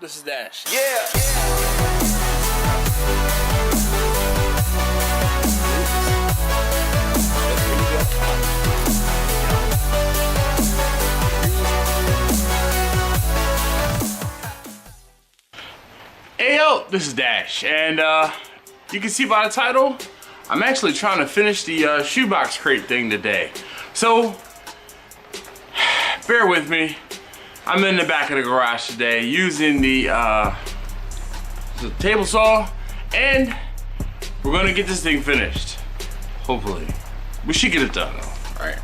this is Dash. Yeah. Hey yo, this is Dash, and you can see by the title, I'm actually trying to finish the shoebox crate thing today. So, bear with me. I'm in the back of the garage today using the table saw, and we're gonna get this thing finished. Hopefully. We should get it done though. Alright.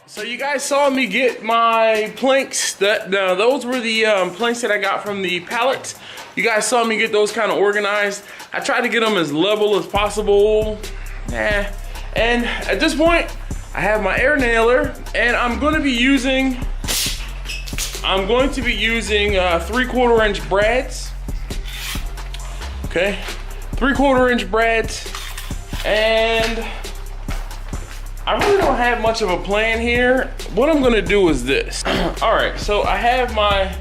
So you guys saw me get my planks. Those were the planks that I got from the Pallet. You guys saw me get those kind of organized. I tried to get them as level as possible. And at this point, I have my air nailer, and I'm going to be using 3/4 inch brads. Okay, 3/4 inch brads, and I really don't have much of a plan here. What I'm gonna do is this. All right, so I have my,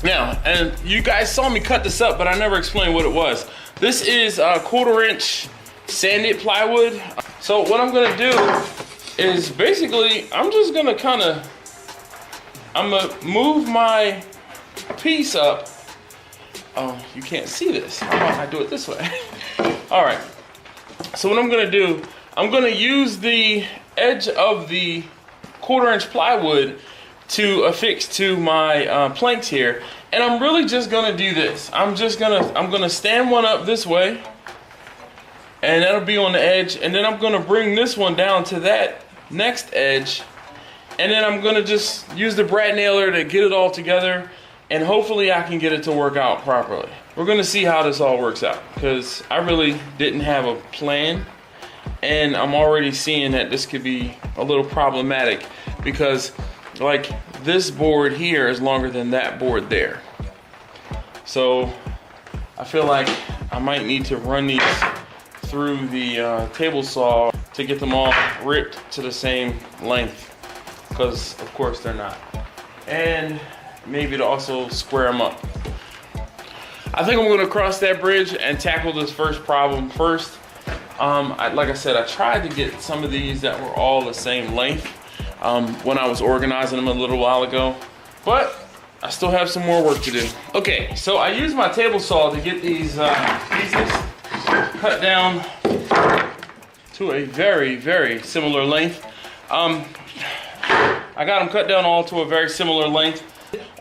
and you guys saw me cut this up, but I never explained what it was. This is a 1/4 inch sanded plywood. So what I'm gonna do is basically, I'm gonna move my piece up. Oh, you can't see this. How about I do it this way? All right, so what I'm gonna do, I'm gonna use the edge of the 1/4 inch plywood to affix to my planks here. And I'm really just gonna do this. I'm gonna stand one up this way, and that'll be on the edge. And then I'm gonna bring this one down to that next edge. And then I'm gonna just use the brad nailer to get it all together. And hopefully I can get it to work out properly. We're gonna see how this all works out, because I really didn't have a plan. And I'm already seeing that this could be a little problematic, because like this board here is longer than that board there. So I feel like I might need to run these through the table saw to get them all ripped to the same length, because of course they're not. And maybe to also square them up. I think I'm gonna cross that bridge and tackle this first problem first. Like I said, I tried to get some of these that were all the same length when I was organizing them a little while ago, but I still have some more work to do. Okay, so I used my table saw to get these pieces cut down to a very, very similar length. I I got them cut down all to a very similar length.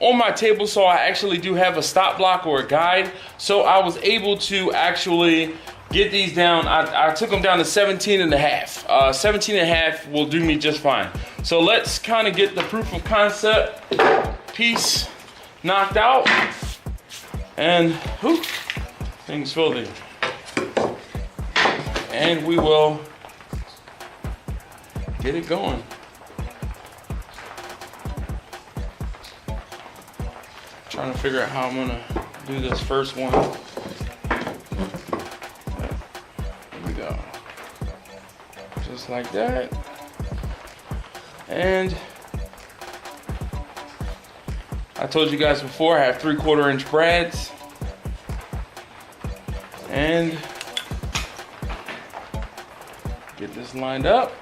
On my table saw, I actually do have a stop block or a guide, so I was able to actually get these down. I took them down to 17 and a half. 17 and a half will do me just fine. So let's kind of get the proof of concept piece knocked out. And whew, things filthy. And we will get it going. Trying to figure out how I'm gonna do this first one. Here we go. Just like that. And I told you guys before, I have 3/4 inch brads. And get this lined up.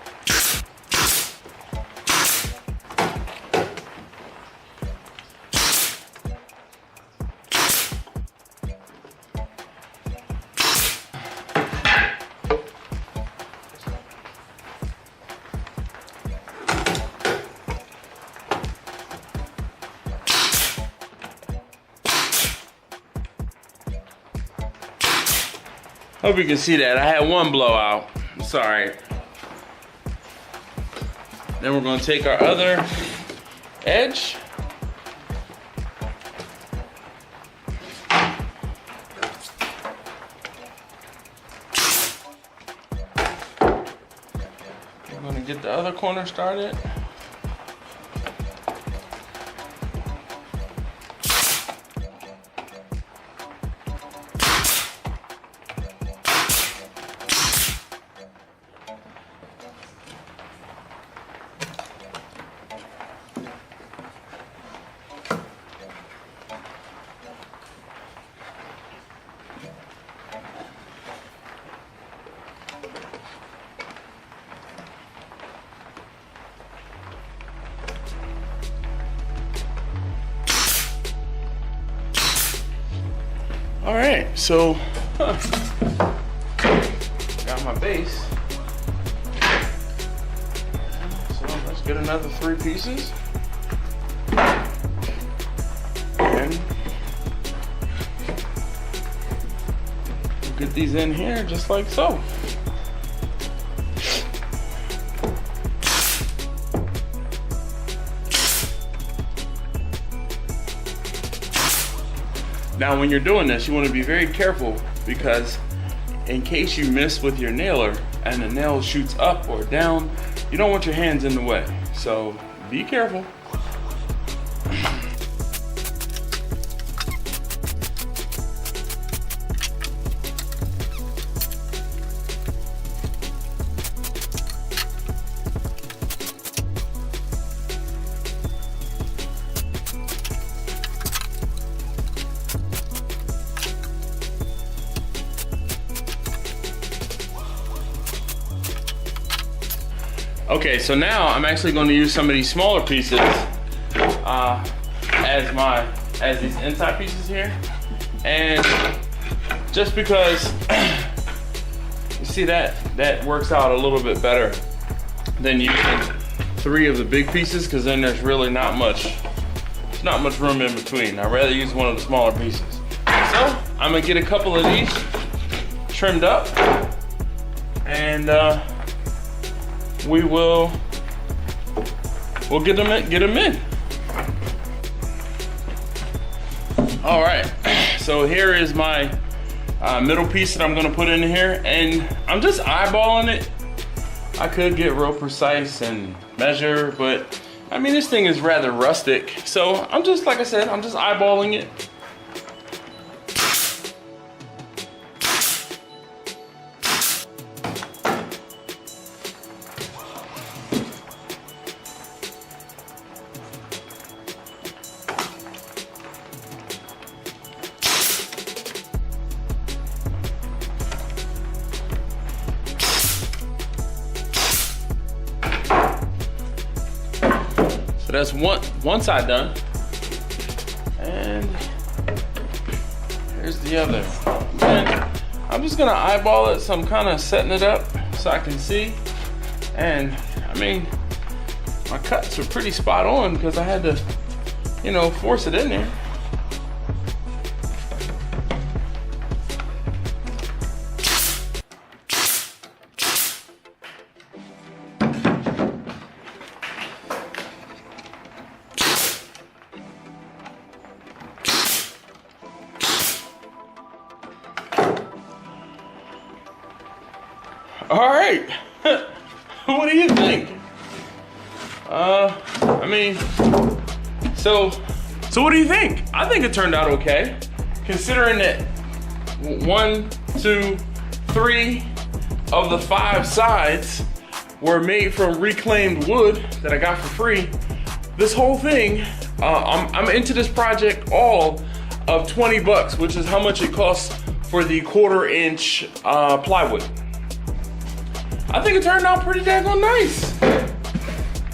Hope you can see that. I had one blowout. It's all right. Then we're going to take our other edge. We're going to get the other corner started. All right, so got my base. So let's get another 3 pieces. And we'll get these in here just like so. Now when you're doing this, you want to be very careful, because in case you miss with your nailer and the nail shoots up or down, you don't want your hands in the way. So be careful. Okay, so now I'm actually going to use some of these smaller pieces as these inside pieces here, and just because you see that works out a little bit better than using 3 of the big pieces, because then there's really not much room in between. I'd rather use one of the smaller pieces. So I'm gonna get a couple of these trimmed up, and we'll get them in. All right, so here is my middle piece that I'm gonna put in here, and I'm just eyeballing it. I could get real precise and measure, but I mean, this thing is rather rustic, so I'm just, like I said, I'm just eyeballing it. So that's one side done, and here's the other. And I'm just gonna eyeball it, so I'm kind of setting it up so I can see. And I mean, my cuts are pretty spot on because I had to, you know, force it in there. All right, what do you think? I mean, so what do you think? I think it turned out okay, considering that 1, 2, 3 of the 5 sides were made from reclaimed wood that I got for free. This whole thing, I'm into this project all of 20 bucks, which is how much it costs for the 1/4 inch plywood. I think it turned out pretty daggone nice.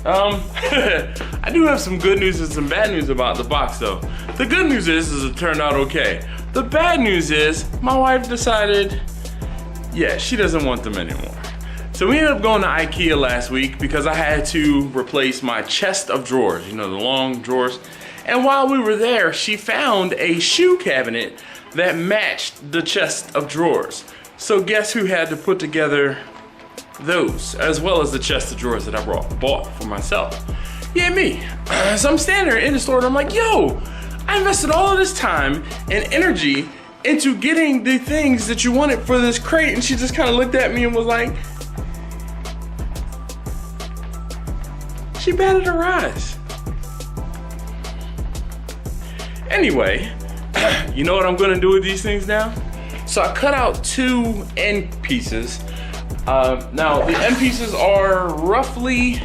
I do have some good news and some bad news about the box though. The good news is it turned out okay. The bad news is my wife decided, yeah, she doesn't want them anymore. So we ended up going to Ikea last week because I had to replace my chest of drawers, you know, the long drawers. And while we were there, she found a shoe cabinet that matched the chest of drawers. So guess who had to put together those, as well as the chest of drawers that I bought for myself? Yeah, me. So I'm standing there in the store and I'm like, yo, I invested all of this time and energy into getting the things that you wanted for this crate. And she just kind of looked at me and was like, she batted her eyes. Anyway, you know what I'm gonna do with these things now? So I cut out 2 end pieces. Now the end pieces are roughly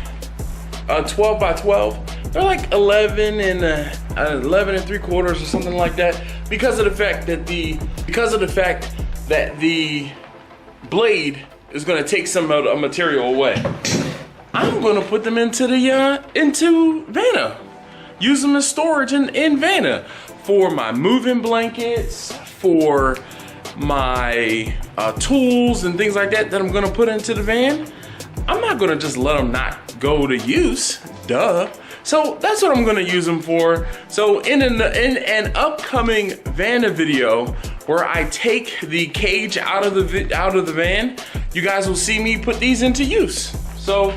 12 by 12. They're like 11 and 3/4 or something like that, because of the fact that the blade is going to take some of the material away. I'm going to put them into Vanna. Use them as storage in Vanna for my moving blankets, for my tools and things like that I'm gonna put into the van. I'm not gonna just let them not go to use, duh. So that's what I'm gonna use them for. So in an upcoming Vanna video where I take the cage out of the van, you guys will see me put these into use. So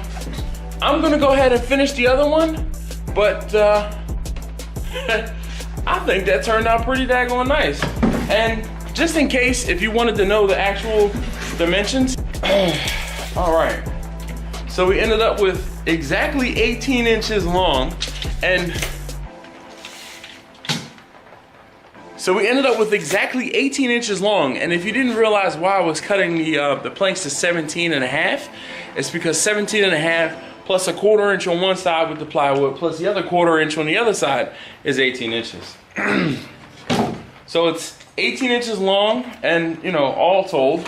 I'm gonna go ahead and finish the other one, but I think that turned out pretty daggone nice. And just in case, if you wanted to know the actual dimensions, all right. So we ended up with exactly 18 inches long, and if you didn't realize why I was cutting the planks to 17.5, it's because 17.5 plus a 1/4 inch on one side with the plywood plus the other 1/4 inch on the other side is 18 inches. So it's 18 inches long, and you know, all told.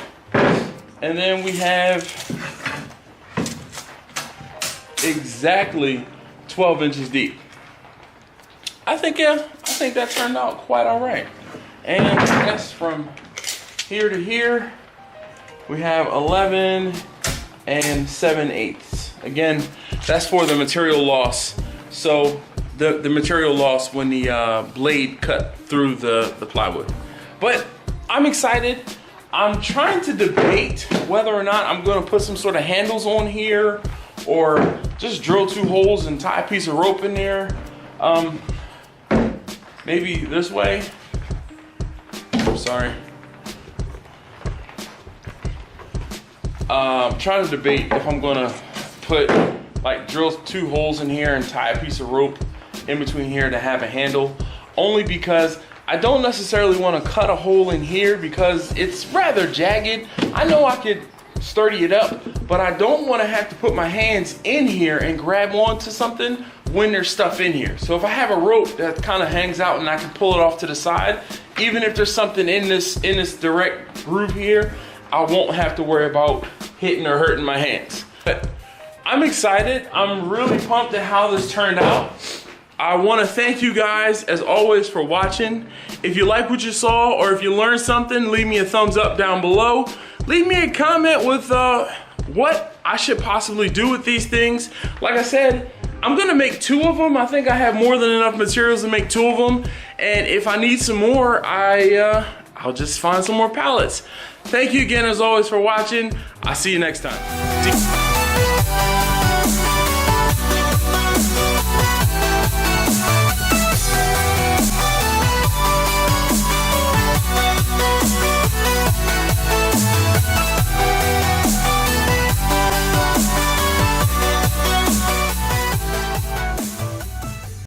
And then we have exactly 12 inches deep. I think that turned out quite all right. And I guess from here to here, we have 11 and 7/8. Again, that's for the material loss. So the material loss when the blade cut through the plywood. But I'm excited. I'm trying to debate whether or not I'm gonna put some sort of handles on here or just drill 2 holes and tie a piece of rope in there. Maybe this way. I'm sorry. I'm trying to debate if I'm gonna drill 2 holes in here and tie a piece of rope in between here to have a handle, only because I don't necessarily want to cut a hole in here because it's rather jagged. I know I could sturdy it up, but I don't want to have to put my hands in here and grab onto something when there's stuff in here. So if I have a rope that kind of hangs out and I can pull it off to the side, even if there's something in this direct groove here, I won't have to worry about hitting or hurting my hands. But I'm excited. I'm really pumped at how this turned out. I want to thank you guys, as always, for watching. If you like what you saw or if you learned something, leave me a thumbs up down below. Leave me a comment with what I should possibly do with these things. Like I said, I'm gonna make 2 of them. I think I have more than enough materials to make 2 of them. And if I need some more, I'll just find some more pallets. Thank you again, as always, for watching. I'll see you next time.